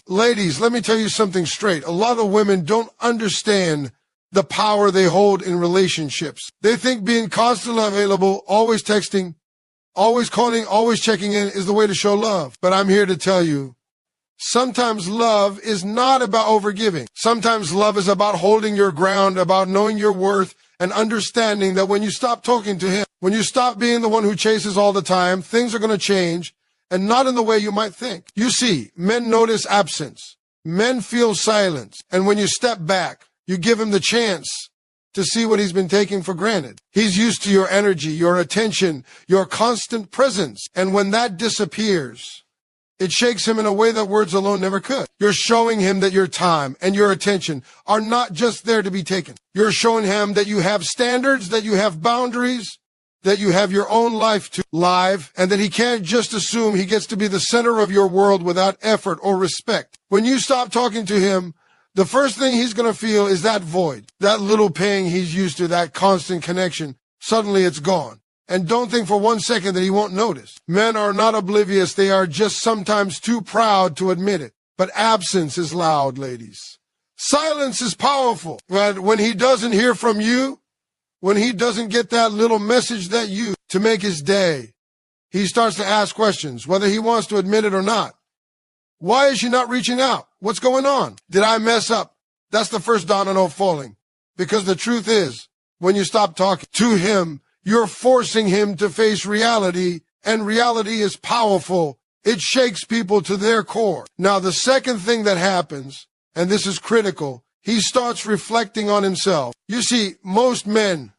Ladies, let me tell you something straight. A lot of women don't understand the power they hold in relationships. They think being constantly available, always texting, always calling, always checking in is the way to show love. But I'm here to tell you, sometimes love is not about overgiving. Sometimes love is about holding your ground, about knowing your worth, and understanding that when you stop talking to him, when you stop being the one who chases all the time, things are going to change, and not in the way you might think. You see, men notice absence. Men feel silence. And when you step back, you give him the chance to see what he's been taking for granted. He's used to your energy, your attention, your constant presence. And when that disappears, it shakes him in a way that words alone never could. You're showing him that your time and your attention are not just there to be taken. You're showing him that you have standards, that you have boundaries, that you have your own life to live, and that he can't just assume he gets to be the center of your world without effort or respect. When you stop talking to him, the first thing he's going to feel is that void, that little pang he's used to, that constant connection. Suddenly it's gone. And don't think for 1 second that he won't notice. Men are not oblivious. They are just sometimes too proud to admit it. But absence is loud, ladies. Silence is powerful. But when he doesn't hear from you, when he doesn't get that little message that you to make his day, he starts to ask questions, whether he wants to admit it or not. Why is she not reaching out? What's going on? Did I mess up? That's the first domino falling. Because the truth is, when you stop talking to him, you're forcing him to face reality, and reality is powerful. It shakes people to their core. Now, the second thing that happens, and this is critical, he starts reflecting on himself. You see, most men,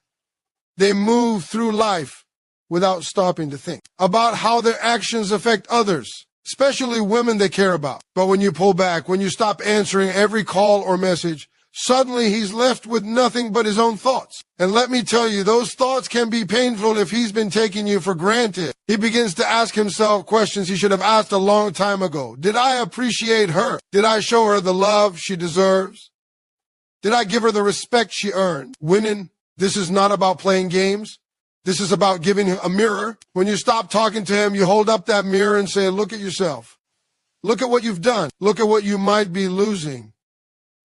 they move through life without stopping to think about how their actions affect others, especially women they care about. But when you pull back, when you stop answering every call or message, suddenly he's left with nothing but his own thoughts. And let me tell you, those thoughts can be painful if he's been taking you for granted. He begins to ask himself questions he should have asked a long time ago. Did I appreciate her? Did I show her the love she deserves? Did I give her the respect she earned? Women, this is not about playing games. This is about giving him a mirror. When you stop talking to him, you hold up that mirror and say, look at yourself. Look at what you've done. Look at what you might be losing.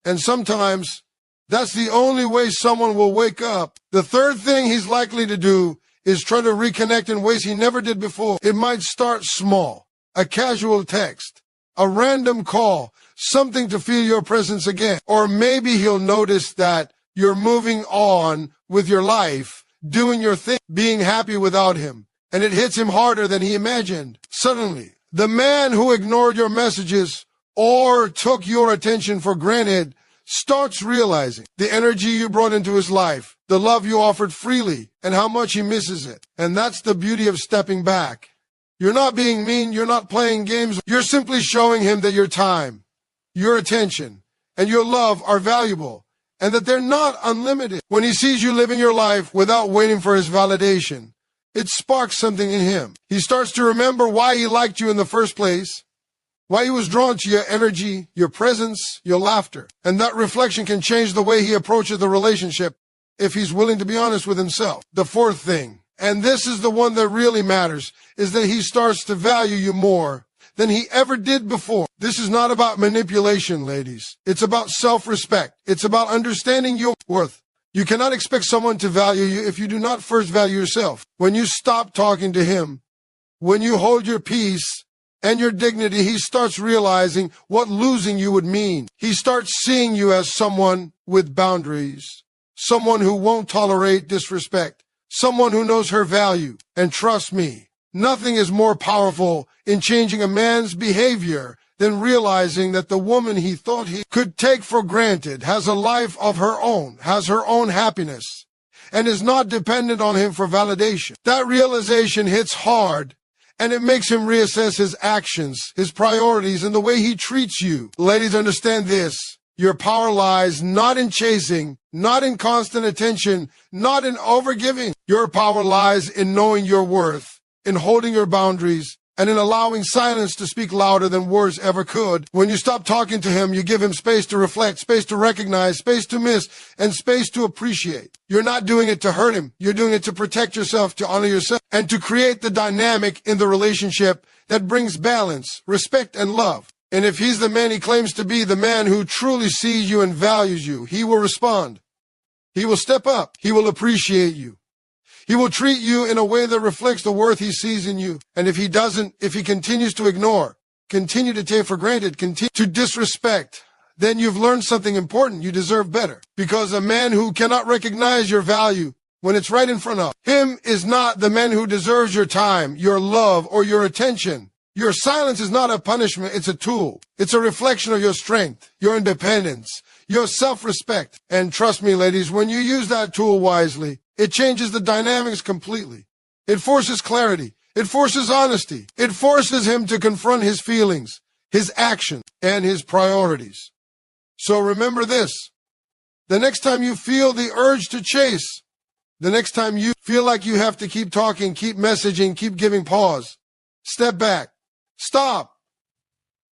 And sometimes that's the only way someone will wake up. The third thing he's likely to do is try to reconnect in ways he never did before. It might start small, a casual text, a random call, something to feel your presence again. Or maybe he'll notice that you're moving on with your life, doing your thing, being happy without him. And it hits him harder than he imagined. Suddenly, the man who ignored your messages or took your attention for granted starts realizing the energy you brought into his life, the love you offered freely, and how much he misses it. And that's the beauty of stepping back. You're not being mean, you're not playing games, you're simply showing him that your time, your attention, and your love are valuable, and that they're not unlimited. When he sees you living your life without waiting for his validation, it sparks something in him. He starts to remember why he liked you in the first place, why he was drawn to your energy, your presence, your laughter. And that reflection can change the way he approaches the relationship if he's willing to be honest with himself. The fourth thing, and this is the one that really matters, is that he starts to value you more than he ever did before. This is not about manipulation, ladies. It's about self-respect. It's about understanding your worth. You cannot expect someone to value you if you do not first value yourself. When you stop talking to him, when you hold your peace and your dignity, he starts realizing what losing you would mean. He starts seeing you as someone with boundaries, someone who won't tolerate disrespect, someone who knows her value. And trust me, nothing is more powerful in changing a man's behavior than realizing that the woman he thought he could take for granted has a life of her own, has her own happiness, and is not dependent on him for validation. That realization hits hard, and it makes him reassess his actions, his priorities, and the way he treats you. Ladies, understand this. Your power lies not in chasing, not in constant attention, not in overgiving. Your power lies in knowing your worth, in holding your boundaries, and in allowing silence to speak louder than words ever could. When you stop talking to him, you give him space to reflect, space to recognize, space to miss, and space to appreciate. You're not doing it to hurt him. You're doing it to protect yourself, to honor yourself, and to create the dynamic in the relationship that brings balance, respect, and love. And if he's the man he claims to be, the man who truly sees you and values you, he will respond. He will step up. He will appreciate you. He will treat you in a way that reflects the worth he sees in you. And if he doesn't, if he continues to ignore, continue to take for granted, continue to disrespect, then you've learned something important. You deserve better. Because a man who cannot recognize your value when it's right in front of him is not the man who deserves your time, your love, or your attention. Your silence is not a punishment, it's a tool. It's a reflection of your strength, your independence, your self-respect. And trust me, ladies, when you use that tool wisely, it changes the dynamics completely. It forces clarity. It forces honesty. It forces him to confront his feelings, his actions, and his priorities. So remember this. The next time you feel the urge to chase, the next time you feel like you have to keep talking, keep messaging, keep giving pause, step back, stop,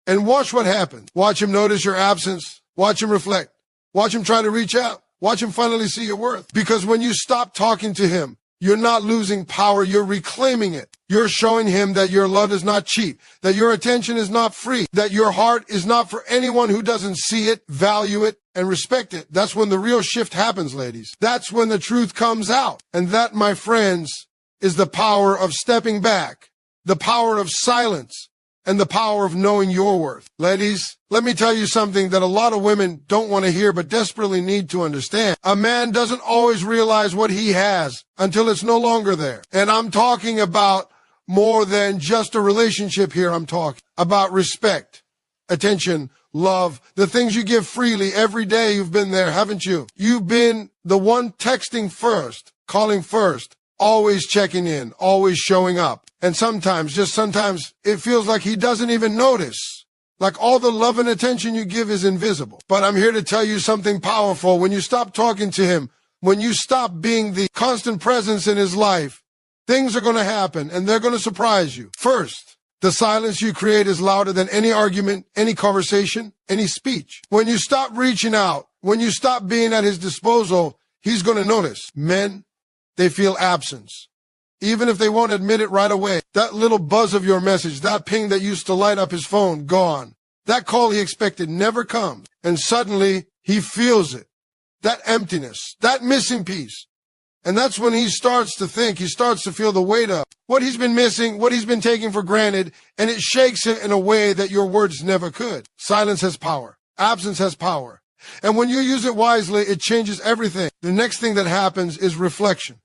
and watch what happens. Watch him notice your absence. Watch him reflect. Watch him try to reach out. Watch him finally see your worth. Because when you stop talking to him, you're not losing power, you're reclaiming it. You're showing him that your love is not cheap, that your attention is not free, that your heart is not for anyone who doesn't see it, value it, and respect it. That's when the real shift happens, ladies. That's when the truth comes out. And that, my friends, is the power of stepping back, the power of silence, and the power of knowing your worth. Ladies, let me tell you something that a lot of women don't want to hear but desperately need to understand. A man doesn't always realize what he has until it's no longer there. And I'm talking about more than just a relationship here. I'm talking about respect, attention, love, the things you give freely every day. You've been there, haven't you? You've been the one texting first, calling first, always checking in, always showing up. And sometimes, just sometimes, it feels like he doesn't even notice. Like all the love and attention you give is invisible. But I'm here to tell you something powerful. When you stop talking to him, when you stop being the constant presence in his life, things are going to happen and they're going to surprise you. First, the silence you create is louder than any argument, any conversation, any speech. When you stop reaching out, when you stop being at his disposal, he's going to notice. Men, they feel absence. Even if they won't admit it right away, that little buzz of your message, that ping that used to light up his phone, gone. That call he expected never comes. And suddenly he feels it. That emptiness, that missing piece. And that's when he starts to think, he starts to feel the weight of what he's been missing, what he's been taking for granted, and it shakes him in a way that your words never could. Silence has power. Absence has power. And when you use it wisely, it changes everything. The next thing that happens is reflection.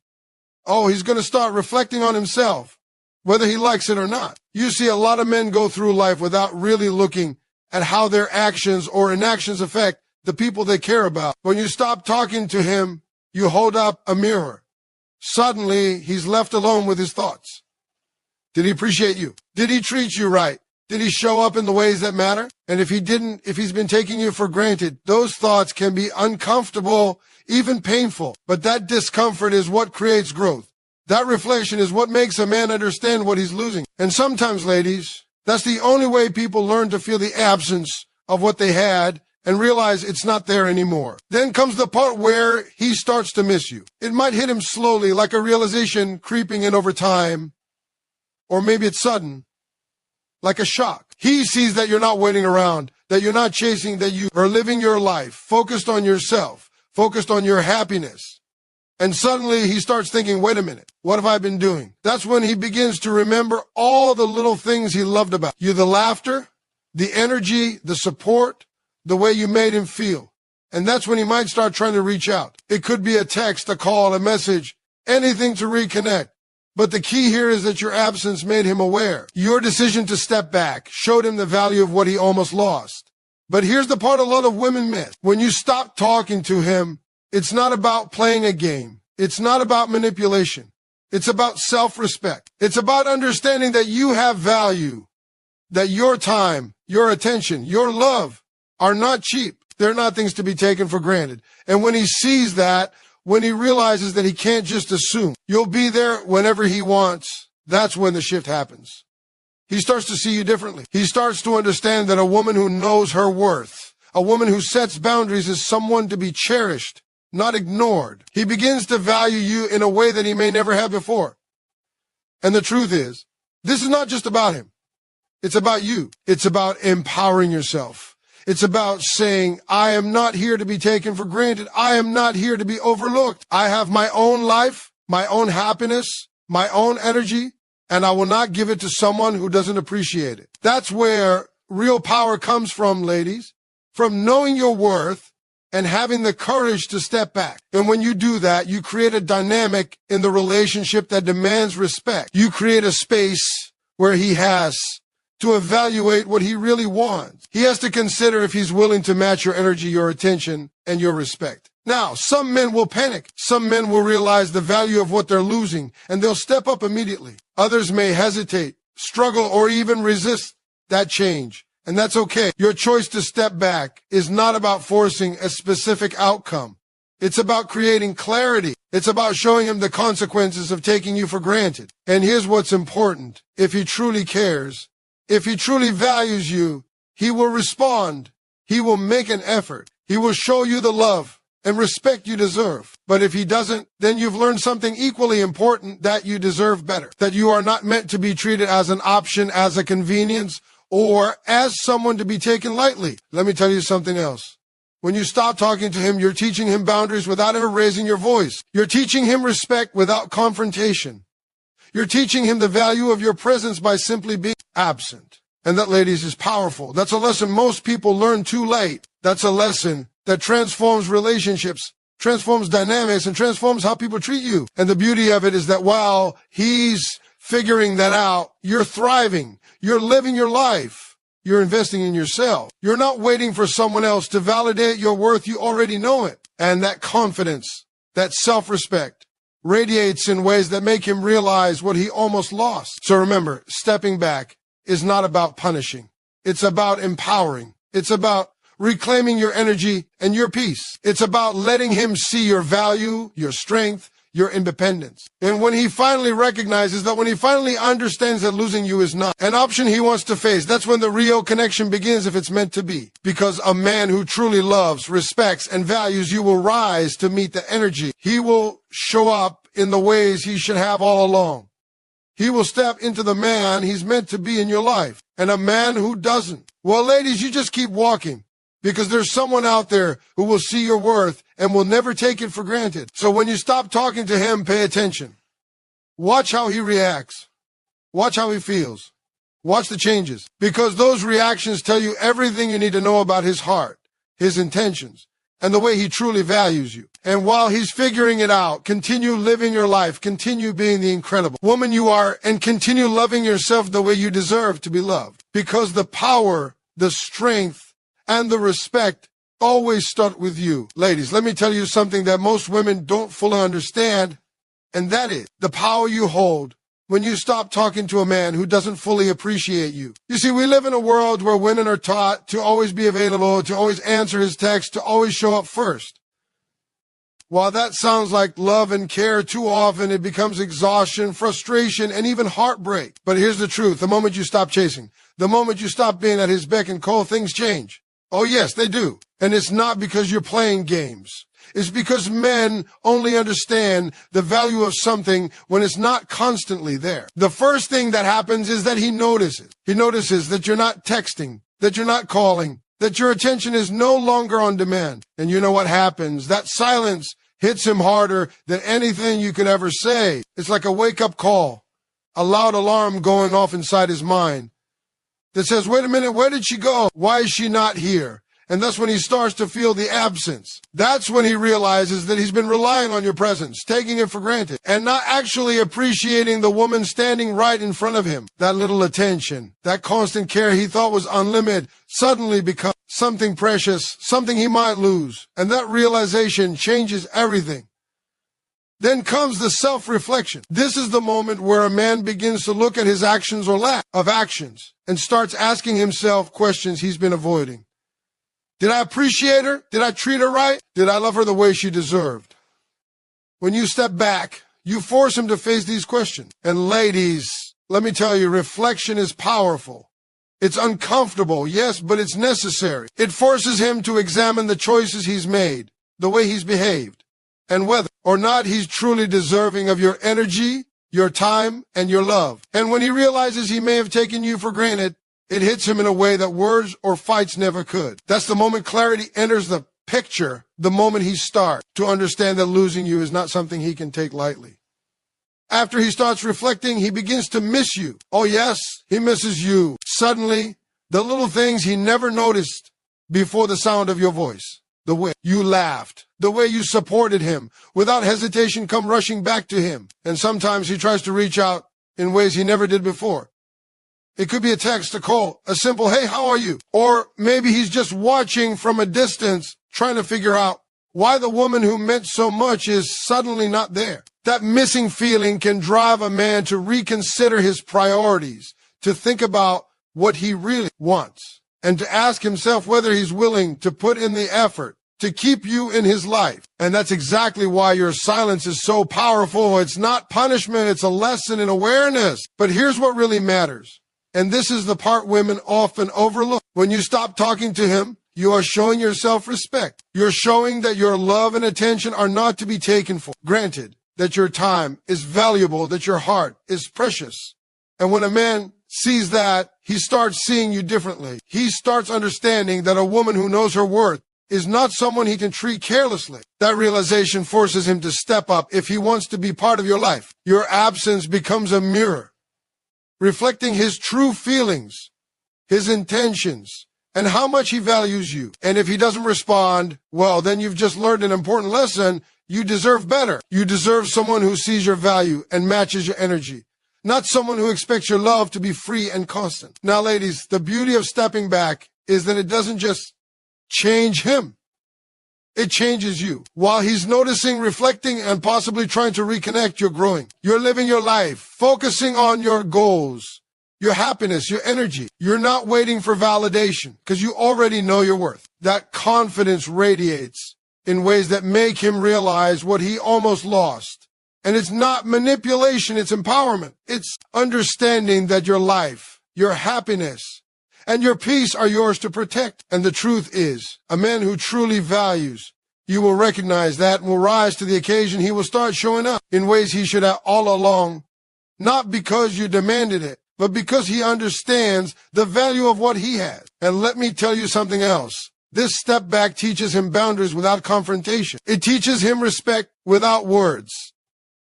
Oh, he's going to start reflecting on himself, whether he likes it or not. You see, a lot of men go through life without really looking at how their actions or inactions affect the people they care about. When you stop talking to him, you hold up a mirror. Suddenly, he's left alone with his thoughts. Did he appreciate you? Did he treat you right? Did he show up in the ways that matter? And if he didn't, if he's been taking you for granted, those thoughts can be uncomfortable, even painful. But that discomfort is what creates growth. That reflection is what makes a man understand what he's losing. And sometimes, ladies, that's the only way people learn to feel the absence of what they had and realize it's not there anymore. Then comes the part where he starts to miss you. It might hit him slowly, like a realization creeping in over time. Or maybe it's sudden, like a shock. He sees that you're not waiting around, that you're not chasing, that you are living your life, focused on yourself, focused on your happiness. And suddenly he starts thinking, wait a minute, what have I been doing? That's when he begins to remember all the little things he loved about you, the laughter, the energy, the support, the way you made him feel. And that's when he might start trying to reach out. It could be a text, a call, a message, anything to reconnect. But the key here is that your absence made him aware. Your decision to step back showed him the value of what he almost lost. But here's the part a lot of women miss. When you stop talking to him, it's not about playing a game. It's not about manipulation. It's about self-respect. It's about understanding that you have value, that your time, your attention, your love are not cheap. They're not things to be taken for granted. And when he sees that, when he realizes that he can't just assume you'll be there whenever he wants, that's when the shift happens. He starts to see you differently. He starts to understand that a woman who knows her worth, a woman who sets boundaries, is someone to be cherished, not ignored. He begins to value you in a way that he may never have before. And the truth is, this is not just about him. It's about you. It's about empowering yourself. It's about saying, I am not here to be taken for granted. I am not here to be overlooked. I have my own life, my own happiness, my own energy, and I will not give it to someone who doesn't appreciate it. That's where real power comes from, ladies, from knowing your worth and having the courage to step back. And when you do that, you create a dynamic in the relationship that demands respect. You create a space where he has to evaluate what he really wants. He has to consider if he's willing to match your energy, your attention, and your respect. Now, some men will panic. Some men will realize the value of what they're losing, and they'll step up immediately. Others may hesitate, struggle, or even resist that change. And that's okay. Your choice to step back is not about forcing a specific outcome. It's about creating clarity. It's about showing him the consequences of taking you for granted. And here's what's important. If he truly cares, if he truly values you, he will respond. He will make an effort. He will show you the love and respect you deserve. But if he doesn't, then you've learned something equally important, that you deserve better. That you are not meant to be treated as an option, as a convenience, or as someone to be taken lightly. Let me tell you something else. When you stop talking to him, you're teaching him boundaries without ever raising your voice. You're teaching him respect without confrontation. You're teaching him the value of your presence by simply being absent. And that, ladies, is powerful. That's a lesson most people learn too late. That's a lesson that transforms relationships, transforms dynamics, and transforms how people treat you. And the beauty of it is that while he's figuring that out, you're thriving. You're living your life. You're investing in yourself. You're not waiting for someone else to validate your worth. You already know it. And that confidence, that self-respect, radiates in ways that make him realize what he almost lost. So remember, stepping back is not about punishing. It's about empowering. It's about reclaiming your energy and your peace. It's about letting him see your value, your strength, your independence. And when he finally recognizes that, when he finally understands that losing you is not an option he wants to face, that's when the real connection begins, if it's meant to be. Because a man who truly loves, respects, and values you will rise to meet the energy. He will show up in the ways he should have all along. He will step into the man he's meant to be in your life. And a man who doesn't, well, ladies, you just keep walking. Because there's someone out there who will see your worth and will never take it for granted. So when you stop talking to him, pay attention. Watch how he reacts. Watch how he feels. Watch the changes. Because those reactions tell you everything you need to know about his heart, his intentions, and the way he truly values you. And while he's figuring it out, continue living your life. Continue being the incredible woman you are, and continue loving yourself the way you deserve to be loved. Because the power, the strength, and the respect always start with you. Ladies, let me tell you something that most women don't fully understand, and that is the power you hold when you stop talking to a man who doesn't fully appreciate you. You see, we live in a world where women are taught to always be available, to always answer his text, to always show up first. While that sounds like love and care, too often it becomes exhaustion, frustration, and even heartbreak. But here's the truth. The moment you stop chasing, the moment you stop being at his beck and call, things change. Oh, yes, they do. And it's not because you're playing games. It's because men only understand the value of something when it's not constantly there. The first thing that happens is that he notices. He notices that you're not texting, that you're not calling, that your attention is no longer on demand. And you know what happens? That silence hits him harder than anything you could ever say. It's like a wake-up call, a loud alarm going off inside his mind that says, wait a minute, where did she go? Why is she not here? And that's when he starts to feel the absence. That's when he realizes that he's been relying on your presence, taking it for granted, and not actually appreciating the woman standing right in front of him. That little attention, that constant care he thought was unlimited, suddenly becomes something precious, something he might lose. And that realization changes everything. Then comes the self-reflection. This is the moment where a man begins to look at his actions or lack of actions and starts asking himself questions he's been avoiding. Did I appreciate her? Did I treat her right? Did I love her the way she deserved? When you step back, you force him to face these questions. And ladies, let me tell you, reflection is powerful. It's uncomfortable, yes, but it's necessary. It forces him to examine the choices he's made, the way he's behaved, and whether or not he's truly deserving of your energy, your time, and your love. And when he realizes he may have taken you for granted, It hits him in a way that words or fights never could. That's the moment clarity enters the picture, the moment he starts to understand that losing you is not something he can take lightly. After he starts reflecting, he begins to miss you. Oh yes, he misses you. Suddenly, the little things he never noticed before the sound of your voice, the way you laughed, the way you supported him, without hesitation come rushing back to him. And sometimes he tries to reach out in ways he never did before. It could be a text, a call, a simple, hey, how are you? Or maybe he's just watching from a distance, trying to figure out why the woman who meant so much is suddenly not there. That missing feeling can drive a man to reconsider his priorities, to think about what he really wants, and to ask himself whether he's willing to put in the effort to keep you in his life. And that's exactly why your silence is so powerful. It's not punishment, it's a lesson in awareness. But here's what really matters. And this is the part women often overlook. When you stop talking to him, you are showing yourself respect. You're showing that your love and attention are not to be taken for granted, that your time is valuable, that your heart is precious. And when a man sees that, he starts seeing you differently. He starts understanding that a woman who knows her worth is not someone he can treat carelessly. That realization forces him to step up if he wants to be part of your life. Your absence becomes a mirror, reflecting his true feelings, his intentions, and how much he values you. And if he doesn't respond, well, then you've just learned an important lesson. You deserve better. You deserve someone who sees your value and matches your energy, not someone who expects your love to be free and constant. Now, ladies, the beauty of stepping back is that it doesn't just change him. It changes you. While he's noticing, reflecting, and possibly trying to reconnect, you're growing. You're living your life, focusing on your goals, your happiness, your energy. You're not waiting for validation because you already know your worth. That confidence radiates in ways that make him realize what he almost lost. And it's not manipulation, it's empowerment. It's understanding that your life, your happiness, and your peace are yours to protect. And the truth is, a man who truly values, you will recognize that and will rise to the occasion. He will start showing up in ways he should have all along, not because you demanded it, but because he understands the value of what he has. And let me tell you something else. This step back teaches him boundaries without confrontation. It teaches him respect without words.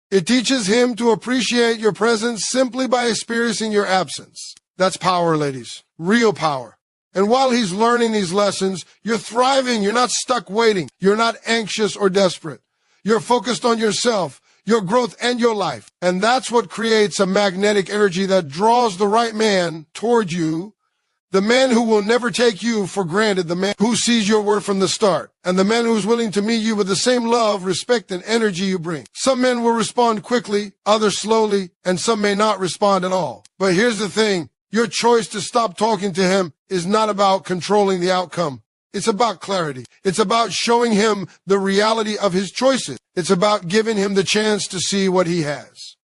It teaches him to appreciate your presence simply by experiencing your absence. That's power, ladies. Real power. And while he's learning these lessons, you're thriving. You're not stuck waiting. You're not anxious or desperate. You're focused on yourself, your growth, and your life. And that's what creates a magnetic energy that draws the right man toward you. The man who will never take you for granted, the man who sees your worth from the start, and the man who's willing to meet you with the same love, respect, and energy you bring. Some men will respond quickly, others slowly, and some may not respond at all. But here's the thing. Your choice to stop talking to him is not about controlling the outcome. It's about clarity. It's about showing him the reality of his choices. It's about giving him the chance to see what he has,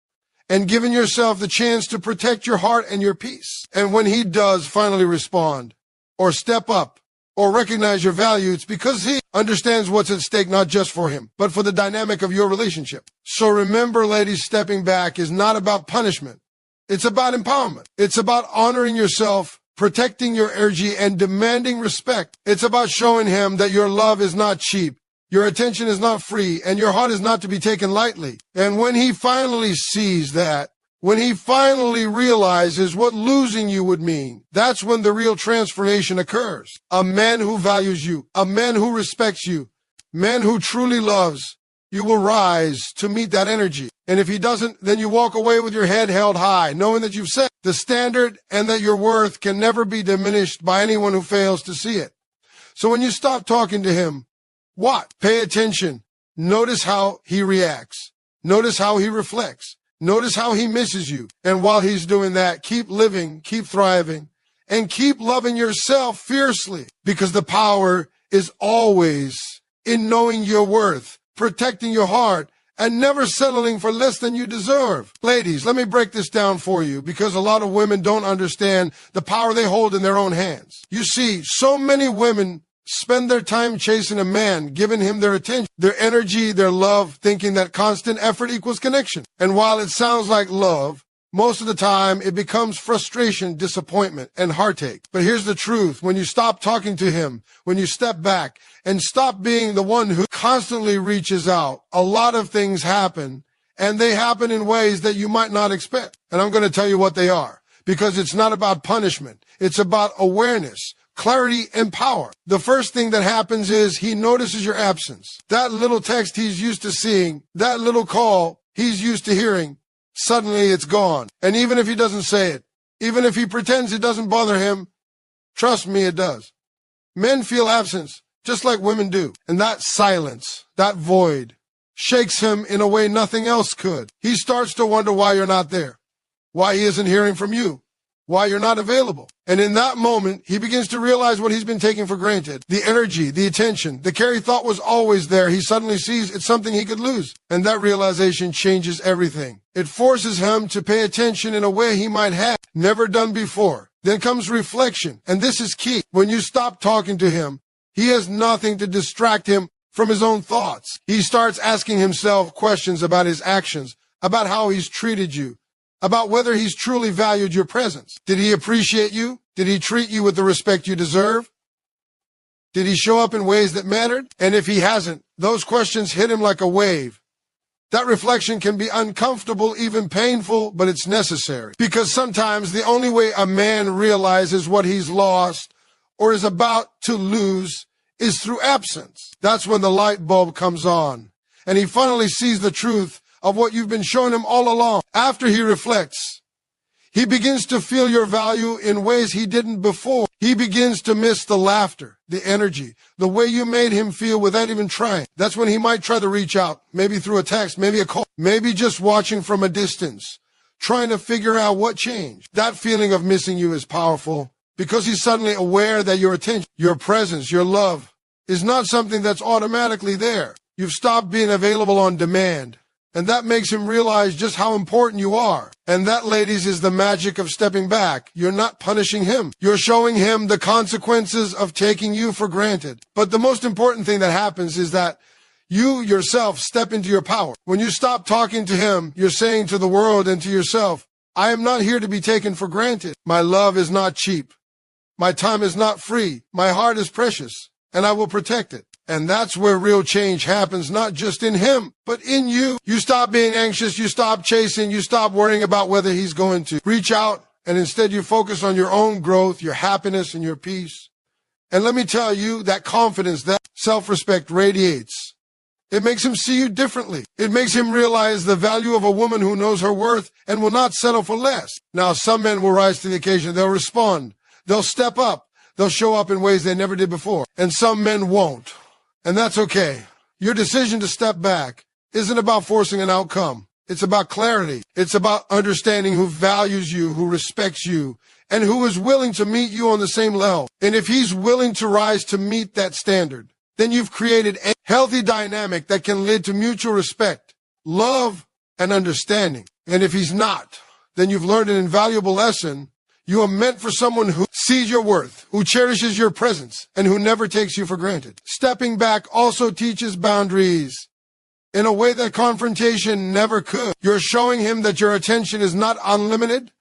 and giving yourself the chance to protect your heart and your peace. And when he does finally respond, or step up, or recognize your value, it's because he understands what's at stake, not just for him, but for the dynamic of your relationship. So remember, ladies, stepping back is not about punishment. It's about empowerment. It's about honoring yourself, protecting your energy, and demanding respect. It's about showing him that your love is not cheap, your attention is not free, and your heart is not to be taken lightly. And when he finally sees that, when he finally realizes what losing you would mean, that's when the real transformation occurs. A man who values you, a man who respects you, a man who truly loves, you will rise to meet that energy. And if he doesn't, then you walk away with your head held high, knowing that you've set the standard and that your worth can never be diminished by anyone who fails to see it. So when you stop talking to him, what? Pay attention. Notice how he reacts. Notice how he reflects. Notice how he misses you. And while he's doing that, keep living, keep thriving, and keep loving yourself fiercely, because the power is always in knowing your worth, protecting your heart, and never settling for less than you deserve. Ladies, let me break this down for you, because a lot of women don't understand the power they hold in their own hands. You see, so many women spend their time chasing a man, giving him their attention, their energy, their love, thinking that constant effort equals connection. And while it sounds like love, Most of the time, it becomes frustration, disappointment, and heartache. But here's the truth. When you stop talking to him, when you step back and stop being the one who constantly reaches out, a lot of things happen, and they happen in ways that you might not expect. And I'm going to tell you what they are, because it's not about punishment. It's about awareness, clarity, and power. The first thing that happens is he notices your absence. That little text he's used to seeing, that little call he's used to hearing, suddenly it's gone. And even if he doesn't say it, even if he pretends it doesn't bother him, trust me, it does. Men feel absence just like women do. And that silence, that void, shakes him in a way nothing else could. He starts to wonder why you're not there, why he isn't hearing from you, why you're not available. And in that moment, he begins to realize what he's been taking for granted. The energy, the attention, the care he thought was always there, he suddenly sees it's something he could lose. And that realization changes everything. It forces him to pay attention in a way he might have never done before. Then comes reflection. And this is key. When you stop talking to him, he has nothing to distract him from his own thoughts. He starts asking himself questions about his actions, about how he's treated you, about whether he's truly valued your presence. Did he appreciate you? Did he treat you with the respect you deserve? Did he show up in ways that mattered? And if he hasn't, those questions hit him like a wave. That reflection can be uncomfortable, even painful, but it's necessary. Because sometimes the only way a man realizes what he's lost or is about to lose is through absence. That's when the light bulb comes on, and he finally sees the truth of what you've been showing him all along. After he reflects, he begins to feel your value in ways he didn't before. He begins to miss the laughter, the energy, the way you made him feel without even trying. That's when he might try to reach out, maybe through a text, maybe a call, maybe just watching from a distance, trying to figure out what changed. That feeling of missing you is powerful because he's suddenly aware that your attention, your presence, your love is not something that's automatically there. You've stopped being available on demand. And that makes him realize just how important you are. And that, ladies, is the magic of stepping back. You're not punishing him. You're showing him the consequences of taking you for granted. But the most important thing that happens is that you yourself step into your power. When you stop talking to him, you're saying to the world and to yourself, I am not here to be taken for granted. My love is not cheap. My time is not free. My heart is precious, and I will protect it. And that's where real change happens, not just in him, but in you. You stop being anxious, you stop chasing, you stop worrying about whether he's going to reach out, and instead you focus on your own growth, your happiness, and your peace. And let me tell you, that confidence, that self-respect radiates. It makes him see you differently. It makes him realize the value of a woman who knows her worth and will not settle for less. Now, some men will rise to the occasion. They'll respond. They'll step up. They'll show up in ways they never did before. And some men won't. And that's okay. Your decision to step back isn't about forcing an outcome. It's about clarity. It's about understanding who values you, who respects you, and who is willing to meet you on the same level. And if he's willing to rise to meet that standard, then you've created a healthy dynamic that can lead to mutual respect, love, and understanding. And if he's not, then you've learned an invaluable lesson. You are meant for someone who sees your worth, who cherishes your presence, and who never takes you for granted. Stepping back also teaches boundaries in a way that confrontation never could. You're showing him that your attention is not unlimited,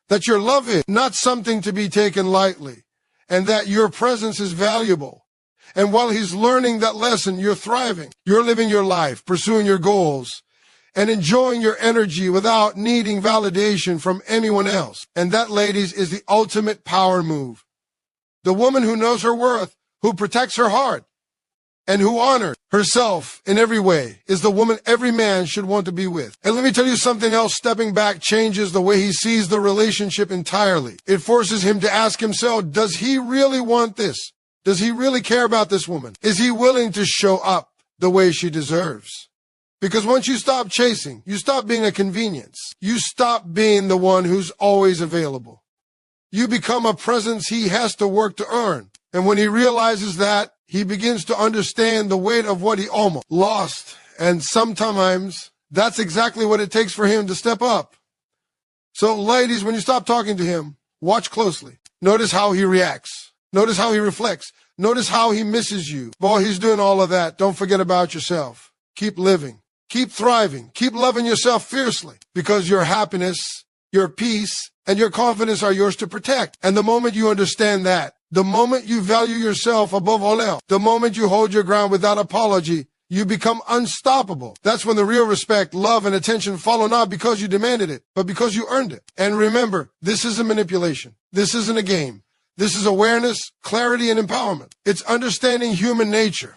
that your love is not something to be taken lightly, and that your presence is valuable. And while he's learning that lesson, you're thriving. You're living your life, pursuing your goals, and enjoying your energy without needing validation from anyone else. And that, ladies, is the ultimate power move. The woman who knows her worth, who protects her heart, and who honors herself in every way is the woman every man should want to be with. And let me tell you something else. Stepping back changes the way he sees the relationship entirely. It forces him to ask himself, does he really want this? Does he really care about this woman? Is he willing to show up the way she deserves? Because once you stop chasing, you stop being a convenience. You stop being the one who's always available. You become a presence he has to work to earn. And when he realizes that, he begins to understand the weight of what he almost lost. And sometimes that's exactly what it takes for him to step up. So ladies, when you stop talking to him, watch closely. Notice how he reacts. Notice how he reflects. Notice how he misses you. Boy, he's doing all of that. Don't forget about yourself. Keep living. Keep thriving. Keep loving yourself fiercely, because your happiness your peace, and your confidence are yours to protect. And the moment you understand that, the moment you value yourself above all else, the moment you hold your ground without apology, you become unstoppable. That's when the real respect, love, and attention follow not because you demanded it, but because you earned it. And remember, this isn't manipulation. This isn't a game. This is awareness, clarity, and empowerment. It's understanding human nature.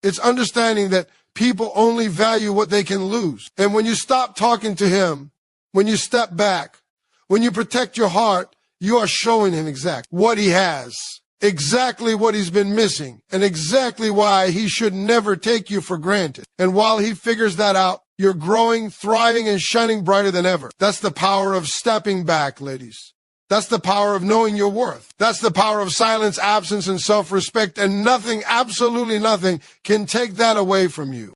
It's understanding that people only value what they can lose. And when you stop talking to him, when you step back, when you protect your heart, you are showing him exactly what he has, exactly what he's been missing, and exactly why he should never take you for granted. And while he figures that out, you're growing, thriving, and shining brighter than ever. That's the power of stepping back, ladies. That's the power of knowing your worth. That's the power of silence, absence, and self-respect, and nothing, absolutely nothing, can take that away from you.